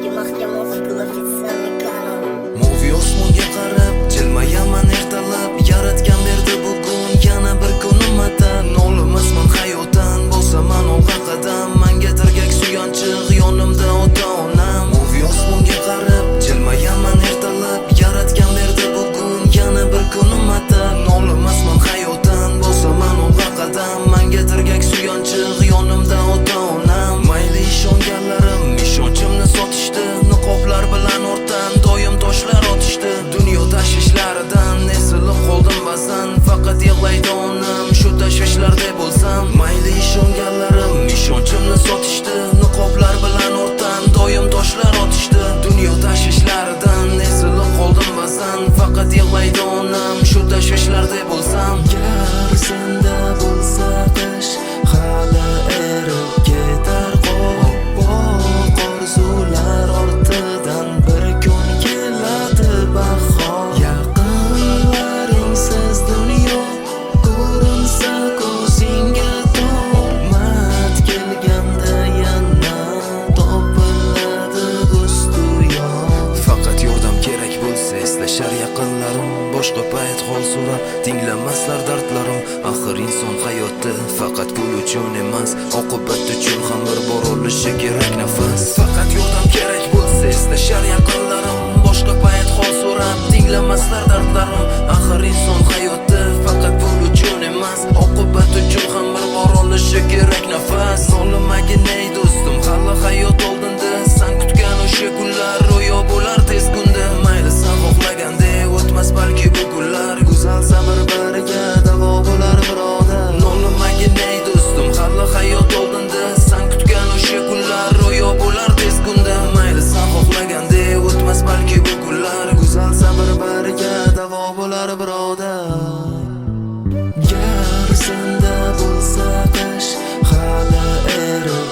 Eshigi mahkam ofiqil ofitsialniy kanon. Moviy osmonga qarab jilmayaman ertalab, yaratgan berdi bugun yana bir kunim atab. Nolimasman hayotdan, bosaman olg'a qadam, manga tirgak suyanchiq yonimda ota-onam. Moviy osmonga qarab jilmayaman ertalab, yaratgan berdi bugun yana bir kunim atab. Nolimasman hayotdan, bosaman olg'a qadam, manga tirgak suyanchiq yonimda ota-onam. Mayli ishonganlarim ishonchimni sotishdi, niqoblar bilan ortdan doim toshlar otishdi. Dunyo tashvishlaridan esilib qoldim ba'zan, faqat yig'laydi onam shu tashvishlarda bo'lsam. Mayli ishonganlarim ishonchimni sotishdi, niqoblar bilan ortdan doim toshlar otishdi. Dunyo tashvishlaridan esilib qoldim ba'zan, faqat yig'laydi onam shu tashvishlarda bo'lsam. Gar senda bo'lsa qish hali erib ketar qop, orzular ortidan bir kun keladi bahor. Yaqinlaringsiz dunyo ko'rinsa ko'zingga to'lmat, kelganda yana topiladi do'stu yor. Faqat yordam kerak bo'lsa eslashar yaqinlarim, boshqa payt hol so'rab tinglamaslar dardlarim. Axir inson hayotda faqat pul uchun emas, oqibat uchun ham bir bor olishi kerak nafas. Faqat yordam kerak bo'lsa eslashar yaqinlarim, boshqa payt hol so'rab tinglamaslar dardlarim. Axir inson hayotda faqat pul uchun emas, oqibat uchun ham bir bor olishi kerak nafas. Nolmagin ey do'stim, hali hayot oldinda, san kutgan o'sha kunlar ro'yo bo'lar tez kunda. Mayli san xohlagandek o'tmas balki bu kunlar, go'zal sabr bariga davo bo'lar birodar. Nolmagin ey do'stim, hali hayot oldinda, san kutgan o'sha kunlar ro'yo bo'lar tez kunda. Mayli san xohlagandek o'tmas balki bu kunlar, go'zal sabr bariga davo bo'lar birodar. Gar senda bo'lsa qish hali erib